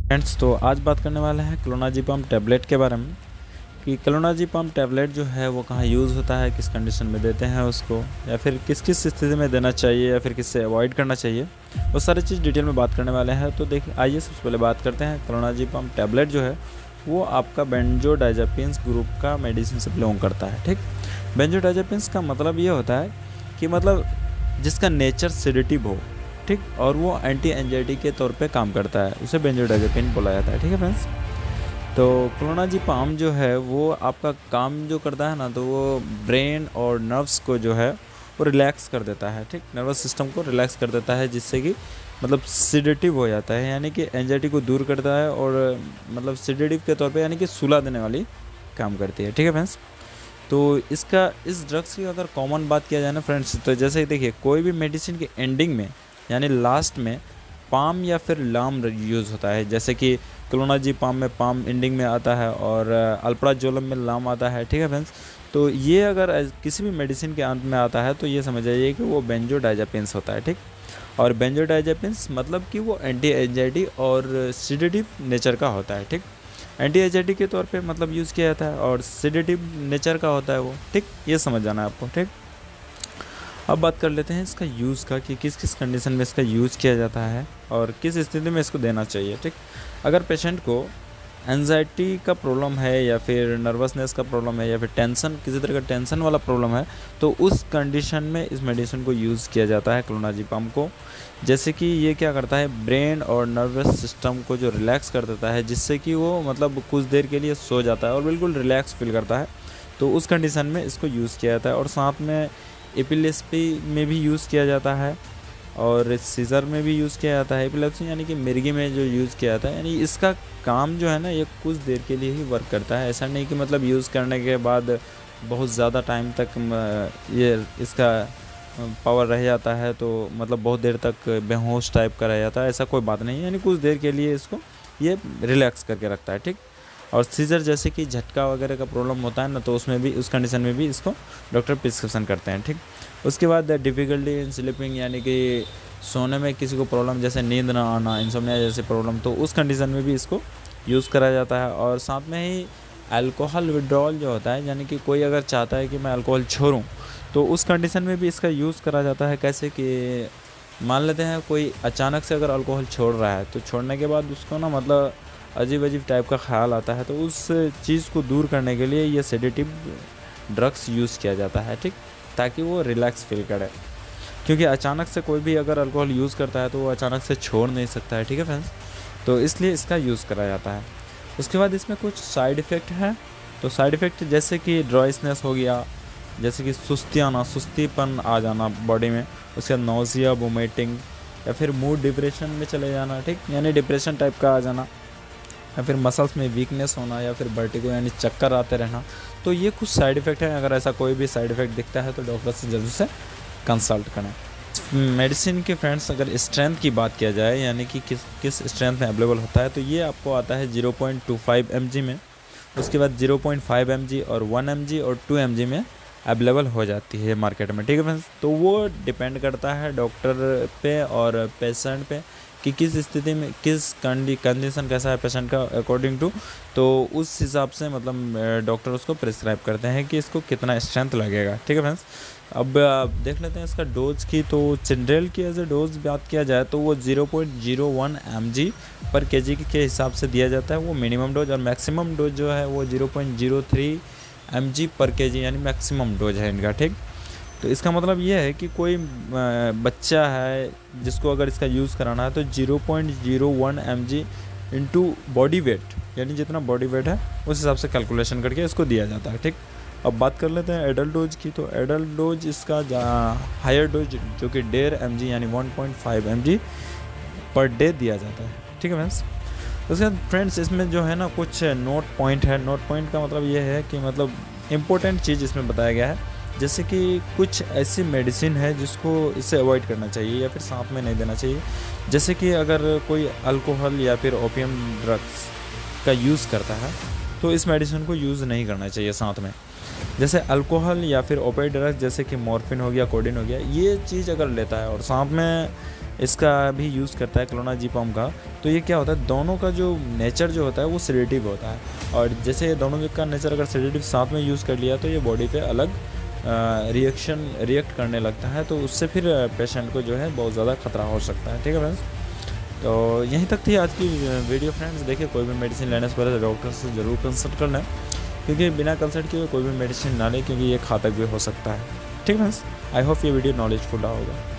Friends, तो आज बात करने वाले हैं क्लोनाज़ेपाम टैबलेट के बारे में कि क्लोनाज़ेपाम टैबलेट जो है वो कहाँ यूज़ होता है, किस कंडीशन में देते हैं उसको, या फिर किस किस स्थिति में देना चाहिए या फिर किससे अवॉइड करना चाहिए, वो सारी चीज़ डिटेल में बात करने वाले हैं। तो देखिए, आइए सबसे पहले बात करते हैं। क्लोनाज़ेपाम टैबलेट जो है वो आपका बेंजोडाइज़ेपिन्स ग्रुप का मेडिसिन से बिलोंग करता है। ठीक, बेंजोडाइज़ेपिन्स का मतलब ये होता है कि मतलब जिसका नेचर सेडेटिव हो, ठीक, और वो एंटी एंजाइटी के तौर पे काम करता है, उसे बेंजोडाइज़ेपिन बोला जाता है। ठीक है फ्रेंड्स, तो क्लोनाज़ेपाम जो है वो आपका काम जो करता है ना, तो वो ब्रेन और नर्व्स को जो है वो रिलैक्स कर देता है। ठीक, नर्वस सिस्टम को रिलैक्स कर देता है, जिससे कि मतलब सेडेटिव हो जाता है, यानी कि एंजाइटी को दूर करता है और मतलब सेडेटिव के तौर पे यानी कि सुला देने वाली काम करती है। ठीक है फ्रेंड्स, तो इस ड्रग्स की अगर कॉमन बात किया जाए ना फ्रेंड्स, तो जैसे कि देखिए, कोई भी मेडिसिन के एंडिंग में यानी लास्ट में पाम या फिर लाम यूज़ होता है। जैसे कि क्लोनाज़ेपाम में पाम एंडिंग में आता है और अल्प्राजोलम में लाम आता है। ठीक है फ्रेंड्स, तो ये अगर किसी भी मेडिसिन के अंत में आता है तो ये समझ जाइए कि वो बेंजोडाइज़ेपिन्स होता है। ठीक, और बेंजोडाइज़ेपिन्स मतलब कि वो एंटी एंजाइटी और सेडेटिव नेचर का होता है। ठीक, एंटी एंजाइटी के तौर पे मतलब यूज़ किया जाता है और सेडेटिव नेचर का होता है वो। ठीक, ये समझ जाना है आपको। ठीक, अब बात कर लेते हैं इसका यूज़ का कि किस किस कंडीशन में इसका यूज़ किया जाता है और किस स्थिति में इसको देना चाहिए। ठीक, अगर पेशेंट को एंजाइटी का प्रॉब्लम है या फिर नर्वसनेस का प्रॉब्लम है या फिर टेंशन, किसी तरह का टेंशन वाला प्रॉब्लम है, तो उस कंडीशन में इस मेडिसिन को यूज़ किया जाता है क्लोनाज़ेपाम को। जैसे कि ये क्या करता है, ब्रेन और नर्वस सिस्टम को जो रिलैक्स कर देता है, जिससे कि वो मतलब कुछ देर के लिए सो जाता है और बिल्कुल रिलैक्स फील करता है। तो उस कंडीशन में इसको यूज़ किया जाता है और साथ में एपिलेप्सी में भी यूज़ किया जाता है और सीज़र में भी यूज़ किया जाता है। एपिलेप्सी यानी कि मिर्गी में जो यूज़ किया जाता है, यानी इसका काम जो है ना, ये कुछ देर के लिए ही वर्क करता है। ऐसा नहीं कि मतलब यूज़ करने के बाद बहुत ज़्यादा टाइम तक ये इसका पावर रह जाता है, तो मतलब बहुत देर तक बेहोश टाइप का रह जाता है, ऐसा कोई बात नहीं है। यानी कुछ देर के लिए इसको ये रिलैक्स करके रखता है। ठीक, और सीजर जैसे कि झटका वगैरह का प्रॉब्लम होता है ना, तो उसमें भी, उस कंडीशन में भी इसको डॉक्टर प्रिस्क्रिप्शन करते हैं। ठीक, उसके बाद डिफ़िकल्टी इन स्लीपिंग यानी कि सोने में किसी को प्रॉब्लम, जैसे नींद ना आना, इंसोम्निया जैसे प्रॉब्लम, तो उस कंडीशन में भी इसको यूज़ करा जाता है। और साथ में ही अल्कोहल विड्रॉल जो होता है, यानी कि कोई अगर चाहता है कि मैं अल्कोहल छोड़ूं, तो उस कंडीशन में भी इसका यूज़ करा जाता है। कैसे कि मान लेते हैं कोई अचानक से अगर अल्कोहल छोड़ रहा है, तो छोड़ने के बाद उसको ना मतलब अजीब अजीब टाइप का ख्याल आता है, तो उस चीज़ को दूर करने के लिए ये सेडेटिव ड्रग्स यूज़ किया जाता है। ठीक, ताकि वो रिलैक्स फील करे, क्योंकि अचानक से कोई भी अगर अल्कोहल यूज़ करता है तो वो अचानक से छोड़ नहीं सकता है। ठीक है फ्रेंड्स, तो इसलिए इसका यूज़ करा जाता है। उसके बाद इसमें कुछ साइड इफ़ेक्ट हैं, तो साइड इफ़ेक्ट जैसे कि ड्राइनेस हो गया, जैसे कि सुस्ती आना, सुस्तीपन आ जाना बॉडी में, उसके बाद नोज़िया, वोमिटिंग, या फिर मूड डिप्रेशन में चले जाना। ठीक, यानी डिप्रेशन टाइप का आ जाना, या फिर मसल्स में वीकनेस होना, या फिर वर्टिगो यानी चक्कर आते रहना। तो ये कुछ साइड इफ़ेक्ट है। अगर ऐसा कोई भी साइड इफ़ेक्ट दिखता है तो डॉक्टर से जल्दी से कंसल्ट करें। मेडिसिन के फ्रेंड्स, अगर स्ट्रेंथ की बात किया जाए, यानी कि किस स्ट्रेंथ में अवेलेबल होता है, तो ये आपको आता है 0.25 mg में, उसके बाद 0.5 mg और 1 mg और 2 mg में अवेलेबल हो जाती है मार्केट में। ठीक है फ्रेंड्स, तो वो डिपेंड करता है डॉक्टर पे और पेशेंट पे कि किस स्थिति में, किस कंडीशन कैसा है पेशेंट का अकॉर्डिंग टू, तो उस हिसाब से मतलब डॉक्टर उसको प्रिस्क्राइब करते हैं कि इसको कितना स्ट्रेंथ लगेगा। ठीक है फ्रेंड्स, अब आप देख लेते हैं इसका डोज की। तो चिल्ड्रेन की एज ए डोज बात किया जाए तो वो 0.01 mg पर kg के हिसाब से दिया जाता है, वो मिनिमम डोज, और मैक्सिमम डोज जो है वो 0.03 mg पर kg यानी मैक्सिमम डोज है इनका। ठीक, तो इसका मतलब ये है कि कोई बच्चा है जिसको अगर इसका यूज़ कराना है, तो 0.01 mg इंटू बॉडी वेट, यानी जितना बॉडी वेट है उस हिसाब से कैलकुलेशन करके इसको दिया जाता है। ठीक, अब बात कर लेते हैं एडल्ट डोज की। तो एडल्ट डोज इसका हायर डोज जो कि 1.5 mg यानी 1.5 mg पर डे दिया जाता है। ठीक है फ्रेंड्स, उसके बाद फ्रेंड्स इसमें जो है ना कुछ नोट पॉइंट है। नोट पॉइंट का मतलब ये है कि मतलब इम्पोर्टेंट चीज़ इसमें बताया गया है, जैसे कि कुछ ऐसी मेडिसिन है जिसको इससे अवॉइड करना चाहिए या फिर साथ में नहीं देना चाहिए। जैसे कि अगर कोई अल्कोहल या फिर ओपियम ड्रग्स का यूज़ करता है तो इस मेडिसिन को यूज़ नहीं करना चाहिए साथ में। जैसे अल्कोहल या फिर ओपिएड ड्रग्स जैसे कि मॉर्फिन हो गया, कोडीन हो गया, ये चीज़ अगर लेता है और साथ में इसका भी यूज़ करता है क्लोनाज़ेपाम का। तो ये क्या होता है, दोनों का जो नेचर जो होता है वो सेडेटिव होता है, और जैसे दोनों का नेचर अगर सेडेटिव साथ में यूज़ कर लिया तो ये बॉडी पे अलग रिएक्ट करने लगता है, तो उससे फिर पेशेंट को जो है बहुत ज़्यादा खतरा हो सकता है। ठीक है फ्रेंड्स, तो यहीं तक थी आज की वीडियो फ्रेंड्स। देखिए, कोई भी मेडिसिन लेने से पहले डॉक्टर से ज़रूर कंसल्ट कर लें, क्योंकि बिना कंसल्ट किए कोई भी मेडिसिन ना लें, क्योंकि ये घातक भी हो सकता है। ठीक है फ्रेंड्स, आई होप ये वीडियो नॉलेजफुल रहा होगा।